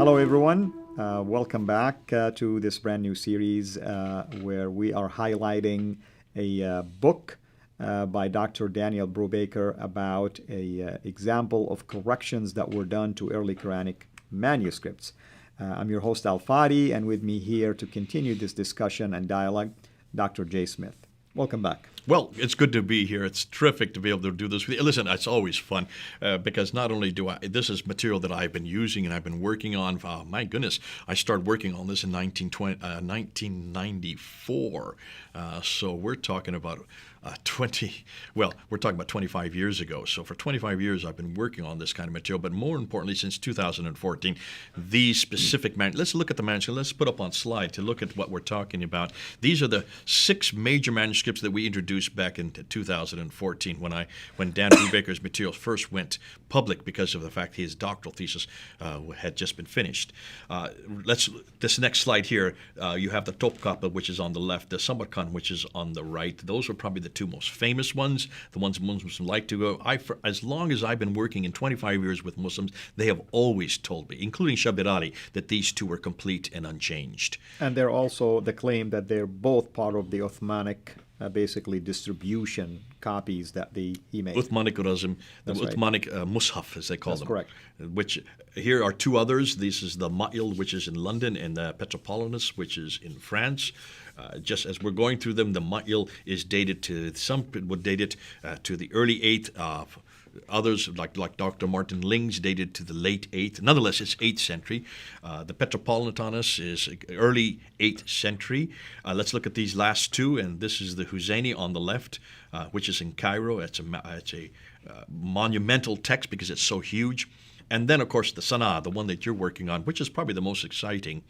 Hello, everyone. Welcome back to this brand new series where we are highlighting a book by Dr. Daniel Brubaker about a example of corrections that were done to early Quranic manuscripts. I'm your host, Al Fadi, and with me here to continue this discussion and dialogue, Dr. Jay Smith. Welcome back. Well, it's good to be here. It's terrific to be able to do this with you. Listen, it's always fun because not only this is material that I've been using and I've been working on. My goodness, I started working on this in 1994. So we're talking about we're talking about 25 years ago. So for 25 years, I've been working on this kind of material. But more importantly, since 2014, these specific let's look at the manuscript. Let's put up on slide to look at what we're talking about. These are the 6 major manuscripts that we introduced back in 2014 when Dan Brubaker's materials first went public because of the fact his doctoral thesis had just been finished. This next slide here, you have the Topkapi, which is on the left, the Samarkand, which is on the right. Those are probably the 2 most famous ones, the ones Muslims like to go. As long as I've been working in 25 years with Muslims, they have always told me, including Shabir Ali, that these 2 were complete and unchanged. And they're also the claim that they're both part of the Uthmanic basically distribution copies that he made. Uthmanic Razm, the That's right. Uthmanic Mushaf, as they call That's them. correct. Which here are 2 others. This is the Ma'il, which is in London, and the Petropolitanus, which is in France. Just as we're going through them, the Ma'il is dated to, some would date it to the early 8th. Others, like Dr. Martin Ling's, dated to the late 8th. Nonetheless, it's 8th century. The Petropolitanus is early 8th century. Let's look at these last 2, and this is the Husseini on the left, which is in Cairo. It's a monumental text because it's so huge. And then, of course, the Sana'a, the one that you're working on, which is probably the most exciting.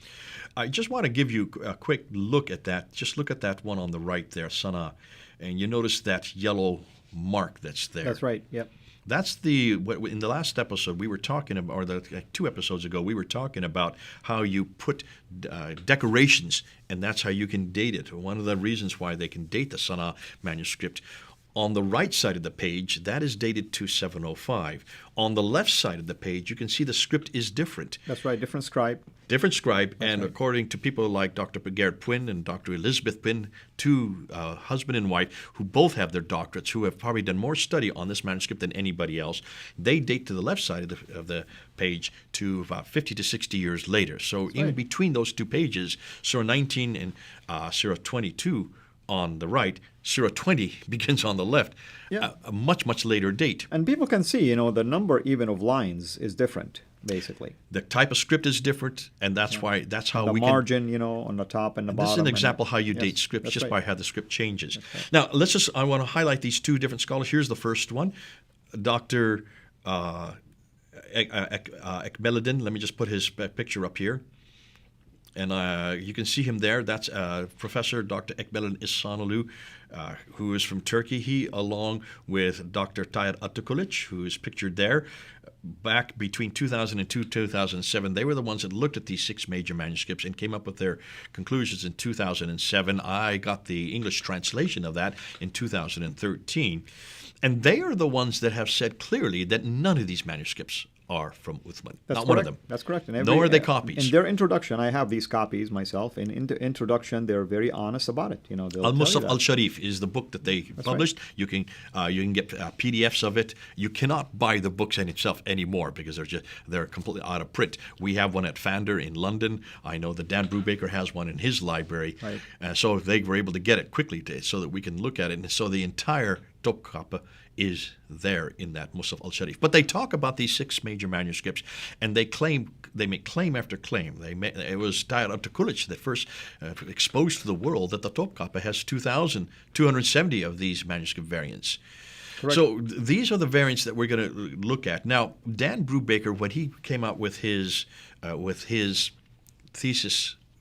I just want to give you a quick look at that. Just look at that one on the right there, Sana'a. And you notice that yellow mark that's there. That's right, yep. That's in the last episode we were talking about, or 2 episodes ago, we were talking about how you put decorations, and that's how you can date it. One of the reasons why they can date the Sana'a manuscript. On the right side of the page, that is dated to 705. On the left side of the page, you can see the script is different. That's right, different scribe. Different scribe, That's and right. According to people like Dr. Garrett Pwin and Dr. Elizabeth Pwin, 2 husband and wife, who both have their doctorates, who have probably done more study on this manuscript than anybody else, they date to the left side of the page to about 50 to 60 years later. So That's in right. between those 2 pages, Surah 19 and Surah 22 on the right, Surah 20 begins on the left, Yeah. a much, much later date. And people can see, the number even of lines is different, basically. The type of script is different, and that's how The we can. margin, on the top and the bottom. This is an and- example how you Yes, date scripts, that's just right. by how the script changes. right. Now, I want to highlight these 2 different scholars. Here's the first one, Dr. Ekmeladin. Let me just put his picture up here. And you can see him there. That's Professor Dr. Ekmeladin Ihsanoglu, who is from Turkey. He, along with Dr. Tayyar Atakulic, who is pictured there, back between 2002 and 2007, they were the ones that looked at these 6 major manuscripts and came up with their conclusions in 2007. I got the English translation of that in 2013. And they are the ones that have said clearly that none of these manuscripts are from Uthman. That's Not correct. one of them. That's correct. Nor are they copies. In their introduction, I have these copies myself. In the introduction, they're very honest about it. They'll tell you Al-Musaf that. Al-Sharif is the book that they published. right. You can get PDFs of it. You cannot buy the books in itself anymore because they're completely out of print. We have one at Fander in London. I know that Dan Brubaker has one in his library. Right. So they were able to get it quickly so that we can look at it. And so the entire Topkapi is there in that Musaf al-Sharif. But they talk about these 6 major manuscripts, and they make claim after claim. It was Tayyar Atakulic that first exposed to the world that the Topkapi has 2,270 of these manuscript variants. Correct. So these are the variants that we're going to look at. Now, Dan Brubaker, when he came out with his thesis,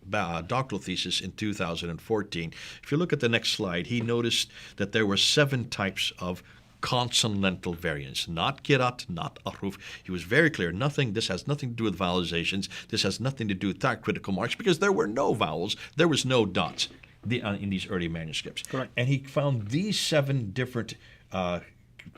doctoral thesis in 2014, if you look at the next slide, he noticed that there were 7 types of consonantal variants, not kirat, not ahruf. He was very clear. This has nothing to do with vowelizations. This has nothing to do with diacritical marks because there were no vowels. There was no dots in these early manuscripts. Correct. And he found these 7 different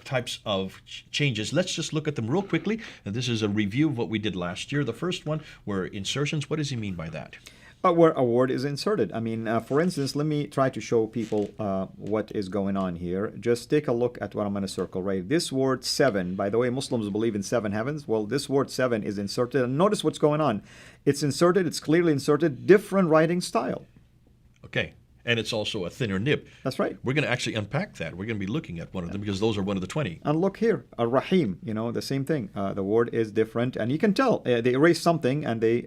types of changes. Let's just look at them real quickly. And this is a review of what we did last year. The first one were insertions. What does he mean by that? Where a word is inserted. I mean, for instance, let me try to show people what is going on here. Just take a look at what I'm going to circle, right? This word 7, by the way, Muslims believe in 7 heavens. Well, this word 7 is inserted. And notice what's going on. It's inserted. It's clearly inserted. Different writing style. Okay. And it's also a thinner nib. That's right. We're going to actually unpack that. We're going to be looking at one of them because those are one of the 20. And look here, Ar-Rahim, the same thing. The word is different. And you can tell they erase something and they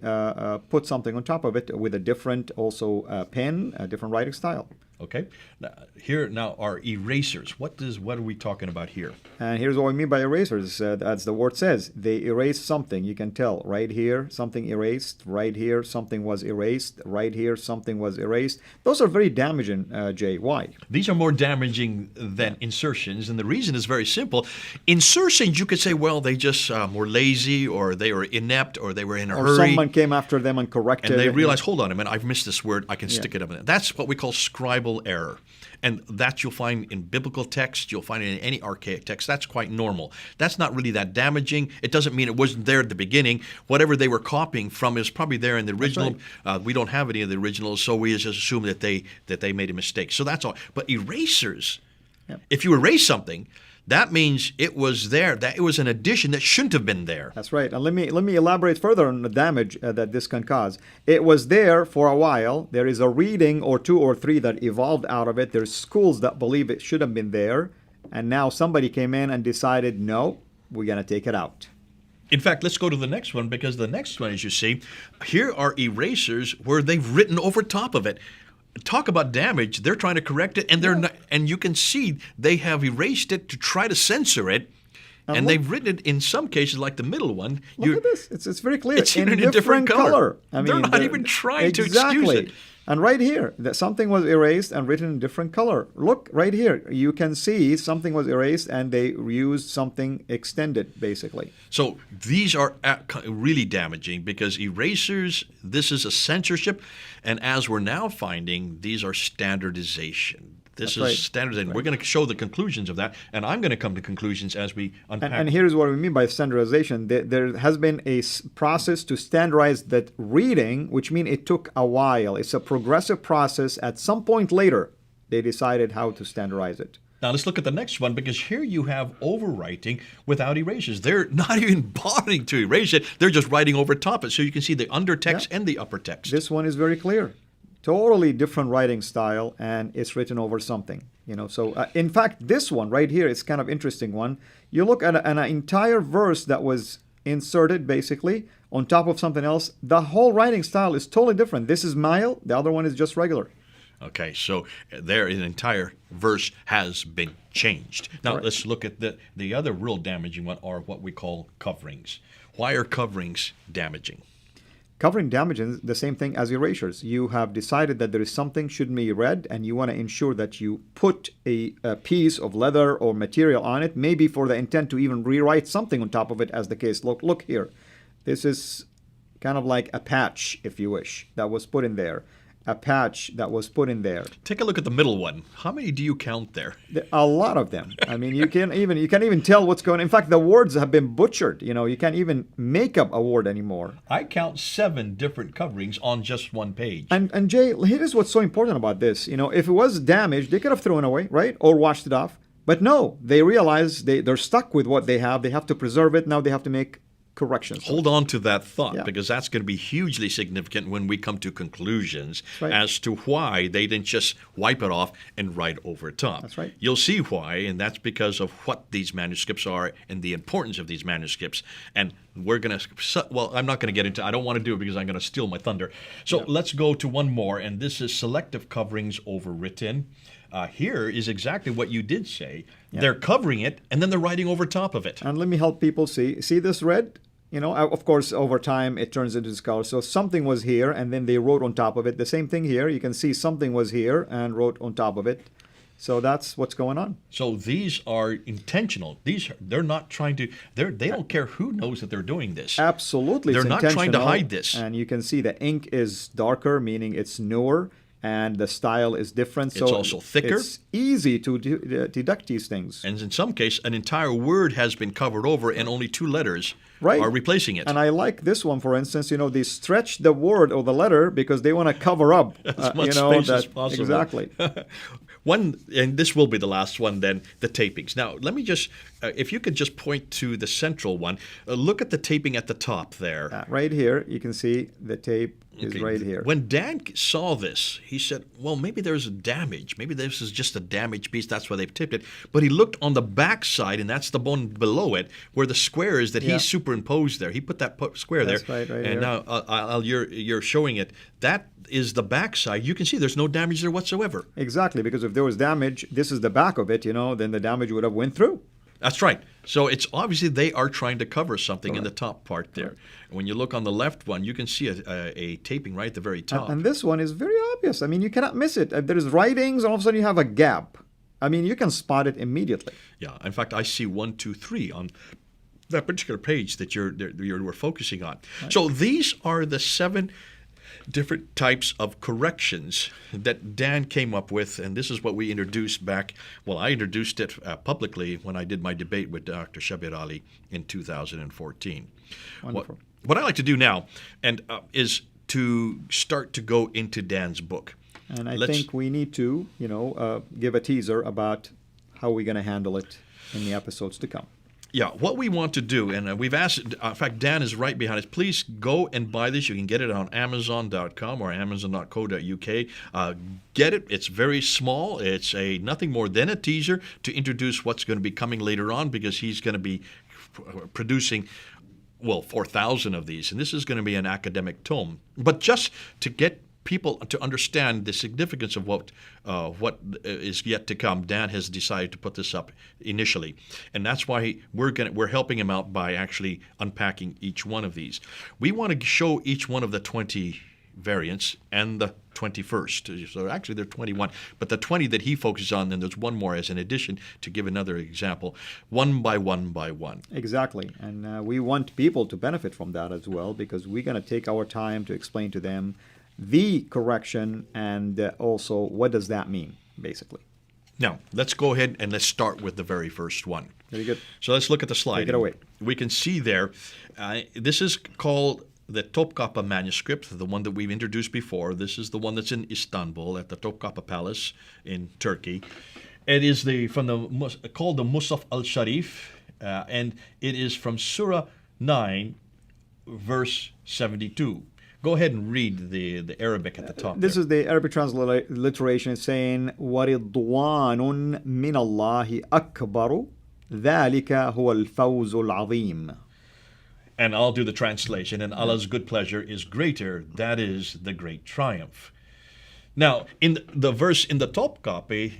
put something on top of it with a different also pen, a different writing style. Okay. Now are erasers. What are we talking about here? And here's what we mean by erasers. As the word says, they erase something. You can tell right here, something erased. Right here, something was erased. Right here, something was erased. Those are very damaging, Jay. Why? These are more damaging than insertions. And the reason is very simple. Insertions, you could say, well, they just were lazy or they were inept or they were in a hurry. Or someone came after them and corrected. And they realized, hold on a minute, I've missed this word. I can stick it up in there. That's what we call scribal error. And that you'll find in biblical text, you'll find it in any archaic text. That's quite normal. That's not really that damaging. It doesn't mean it wasn't there at the beginning. Whatever they were copying from is probably there in the original. Right. We don't have any of the originals, so we just assume that they made a mistake. So that's all. But erasers, if you erase something, that means it was there. That it was an addition that shouldn't have been there. That's right. And let me elaborate further on the damage that this can cause. It was there for a while. There is a reading or 2 or 3 that evolved out of it. There's schools that believe it should have been there. And now somebody came in and decided, no, we're going to take it out. In fact, let's go to the next one because the next one, as you see, here are erasers where they've written over top of it. Talk about damage. They're trying to correct it, and they're not, and you can see they have erased it to try to censor it. And they've written it in some cases, like the middle one. Look at this. It's very clear. It's in a different color. I mean, they're not even trying to excuse it. And right here, that something was erased and written in a different color. Look right here. You can see something was erased and they used something extended, basically. So these are really damaging because erasers, this is a censorship. And as we're now finding, these are standardization. This is standardization. Right. We're going to show the conclusions of that, and I'm going to come to conclusions as we unpack. And here's what we mean by standardization. There has been a process to standardize that reading, which means it took a while. It's a progressive process. At some point later, they decided how to standardize it. Now let's look at the next one because here you have overwriting without erasers. They're not even bothering to erase it. They're just writing over top it, so you can see the undertext and the upper text. This one is very clear. Totally different writing style, and it's written over something. So in fact, this one right here is kind of interesting one. You look at an entire verse that was inserted basically on top of something else. The whole writing style is totally different. This is mile. The other one is just regular. Okay, so there an entire verse has been changed. Now let's look at the other real damaging one, are what we call coverings. Why are coverings damaging? Covering damages the same thing as erasures. You have decided that there is something shouldn't be read, and you want to ensure that you put a piece of leather or material on it, maybe for the intent to even rewrite something on top of it, as the case. Look here. This is kind of like a patch, if you wish, that was put in there. A patch that was put in there. Take a look at the middle one. How many do you count there? A lot of them. I mean, you can't even tell what's going on. In fact, the words have been butchered. You can't even make up a word anymore. I count 7 different coverings on just one page. And Jay, here's what's so important about this. If it was damaged, they could have thrown it away, right? Or washed it off. But no, they realize they're stuck with what they have. They have to preserve it. Now they have to make corrections. Hold on to that thought because that's going to be hugely significant when we come to conclusions as to why they didn't just wipe it off and write over top. That's right. You'll see why, and that's because of what these manuscripts are and the importance of these manuscripts. And we're going to, well, I'm not going to get into, I don't want to do it because I'm going to steal my thunder. So let's go to one more, and this is selective coverings overwritten. Here is exactly what you did say. They're covering it, and then they're writing over top of it. And let me help people see. See this red? Of course, over time, it turns into this color. So something was here, and then they wrote on top of it. The same thing here. You can see something was here and wrote on top of it. So that's what's going on. So these are intentional. They're not trying to, they don't care who knows that they're doing this. Absolutely. They're not trying to hide this. And you can see the ink is darker, meaning it's newer. and the style is different. It's also thicker. It's easy to deduct these things. And in some case, an entire word has been covered over and only two letters Right. are replacing it. And I like this one, for instance. They stretch the word or the letter because they want to cover up as much space as possible. Exactly. One, and this will be the last one then, the tapings. Now, let me just, if you could just point to the central one, look at the taping at the top there. Right here, you can see the tape is Okay. right here. When Dan saw this, he said, well, maybe there's a damage. Maybe this is just a damaged piece. That's why they've tipped it. But he looked on the back side, and that's the one below it, where the square is that he superimposed there. He put that square That's there. right and here. now you're showing it. That is the back side. You can see there's no damage there whatsoever. Exactly, because if there was damage, this is the back of it, then the damage would have went through. That's right. So it's obviously they are trying to cover something in the top part there. And when you look on the left one, you can see a taping right at the very top. And this one is very obvious. I mean, you cannot miss it. There's writings, and all of a sudden you have a gap. I mean, you can spot it immediately. Yeah. In fact, I see 1, 2, 3 on that particular page that we're focusing on. Right. So these are the 7 different types of corrections that Dan came up with, and this is what we introduced back. Well, I introduced it publicly when I did my debate with Dr. Shabir Ali in 2014. Wonderful. What I like to do now is to start to go into Dan's book. And I think we need to, give a teaser about how we're going to handle it in the episodes to come. Yeah, what we want to do, and we've asked, in fact, Dan is right behind us. Please go and buy this. You can get it on Amazon.com or Amazon.co.uk. Get it. It's very small. It's nothing more than a teaser to introduce what's going to be coming later on, because he's going to be producing 4,000 of these, and this is going to be an academic tome. But just to get people to understand the significance of what is yet to come, Dan has decided to put this up initially, and that's why we're helping him out by actually unpacking each one of these. We want to show each one of the 20 variants and the 21st. So actually there are 21, but the 20 that he focuses on, then there's one more as an addition to give another example, one by one by one. Exactly, and we want people to benefit from that as well, because we're going to take our time to explain to them the correction and also what does that mean, basically. Now, let's go ahead and let's start with the very first one. Very good. So let's look at the slide. Take it away. We can see there, this is called the Topkapı manuscript, the one that we've introduced before. This is the one that's in Istanbul at the Topkapı Palace in Turkey. It is called the Musaf al-Sharif, and it is from Surah 9, verse 72. Go ahead and read the Arabic at the top. This is the Arabic transliteration saying, وَرِضْوَانٌ مِّنَ اللَّهِ أَكْبَرُ ذَلِكَ هُوَ الْفَوْزُ الْعَظِيمُ. And I'll do the translation. And Allah's good pleasure is greater. That is the great triumph. Now, in the verse in the Topkapı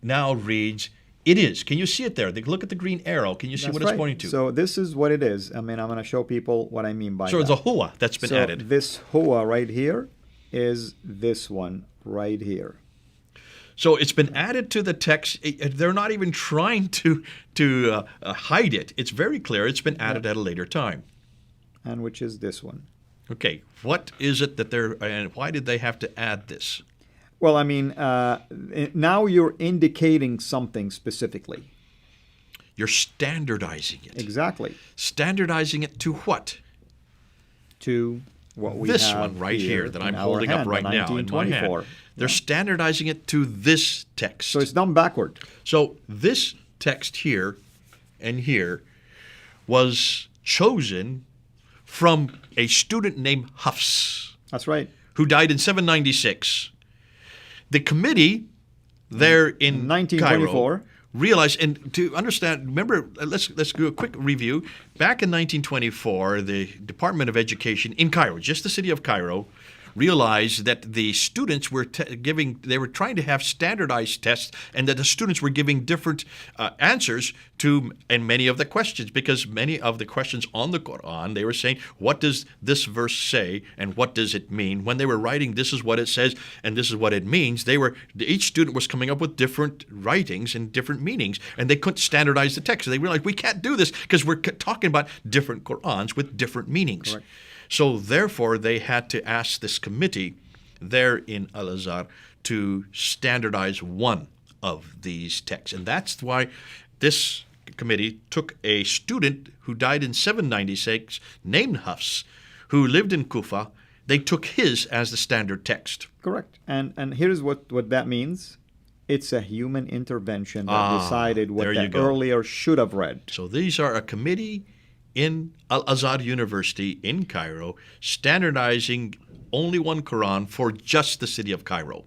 now reads, it is. Can you see it there? Look at the green arrow. Can you see what it's pointing to? So this is what it is. I mean, I'm going to show people what I mean by that. So it's a huwa that's been added. This huwa right here is this one right here. So it's been added to the text. They're not even trying to hide it. It's very clear. It's been added at a later time. And which is this one. Okay. What is it that and why did they have to add this? Well, I mean, now you're indicating something specifically. You're standardizing it. Exactly. Standardizing it to what? To what we this have one right here that I'm holding hand, up right now in my hand. They're standardizing it to this text. So it's done backward. So this text here and here was chosen from a student named Hafs. That's right. Who died in 796. The committee there in 1924 Cairo realized, and to understand, remember, let's do a quick review. Back in 1924, the Department of Education in Cairo, just the city of Cairo, realized that the students were they were trying to have standardized tests, and that the students were giving different answers to many of the questions, because many of the questions on the Quran, they were saying, what does this verse say and what does it mean? When they were writing, this is what it says and this is what it means, each student was coming up with different writings and different meanings, and they couldn't standardize the text. So they realized, we can't do this because we're talking about different Qurans with different meanings. Correct. So therefore, they had to ask this committee there in Al-Azhar to standardize one of these texts. And that's why this committee took a student who died in 796 named Hafs, who lived in Kufa. They took his as the standard text. Correct. And here's what that means. It's a human intervention that decided what the earlier should have read. So these are a committee in Al-Azhar University in Cairo standardizing only one Quran for just the city of Cairo.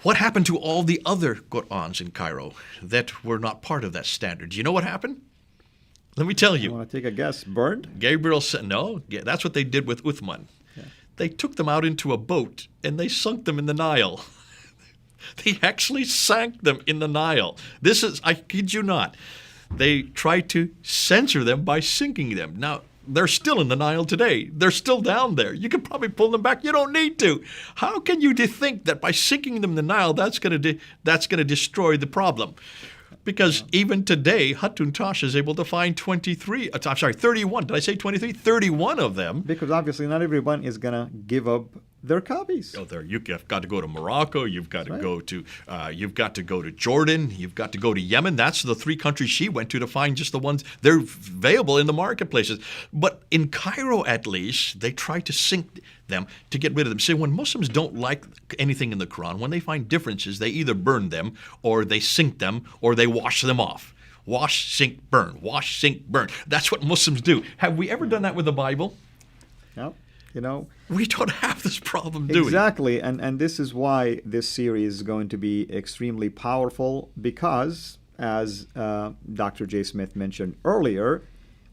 What happened to all the other Qurans in Cairo that were not part of that standard? Do you know what happened? Let me tell you. You want to take a guess? Burned? Gabriel said, no, that's what they did with Uthman. Yeah. They took them out into a boat and they sunk them in the Nile. They actually sank them in the Nile. This is, I kid you not, they tried to censor them by sinking them. Now, they're still in the Nile today. They're still down there. You can probably pull them back. You don't need to. How can you think that by sinking them in the Nile, that's going to destroy the problem? Because even today, Hatun Tash is able to find 31. Did I say 23? 31 of them. Because obviously not everyone is going to give up their copies. Oh, you've got to go to Morocco. You've got to go to Jordan. You've got to go to Yemen. That's the 3 countries she went to find just the ones they're available in the marketplaces. But in Cairo, at least, they try to sink them to get rid of them. See, when Muslims don't like anything in the Quran, when they find differences, they either burn them, or they sink them, or they wash them off. Wash, sink, burn. Wash, sink, burn. That's what Muslims do. Have we ever done that with the Bible? No. You know, we don't have this problem, do we? Exactly, and this is why this series is going to be extremely powerful, because, as Dr. J. Smith mentioned earlier,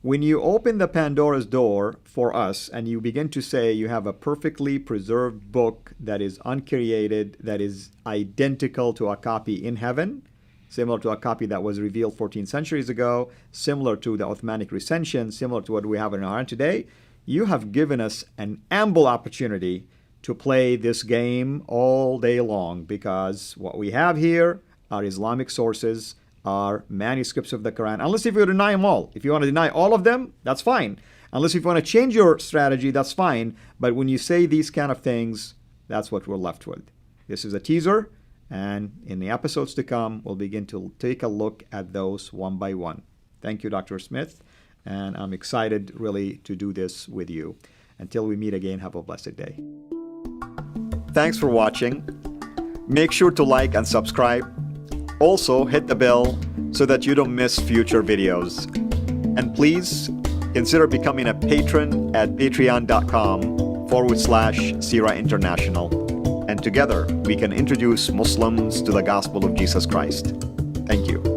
when you open the Pandora's door for us and you begin to say you have a perfectly preserved book that is uncreated, that is identical to a copy in heaven, similar to a copy that was revealed 14 centuries ago, similar to the Uthmanic recension, similar to what we have in our hand today, you have given us an ample opportunity to play this game all day long, because what we have here are Islamic sources, are manuscripts of the Quran. Unless if you deny them all. If you want to deny all of them, that's fine. Unless if you want to change your strategy, that's fine. But when you say these kind of things, that's what we're left with. This is a teaser, and in the episodes to come, we'll begin to take a look at those one by one. Thank you, Dr. Smith. And I'm excited really to do this with you. Until we meet again, have a blessed day. Thanks for watching. Make sure to like and subscribe. Also, hit the bell so that you don't miss future videos. And please consider becoming a patron at patreon.com/Sira International. And together we can introduce Muslims to the gospel of Jesus Christ. Thank you.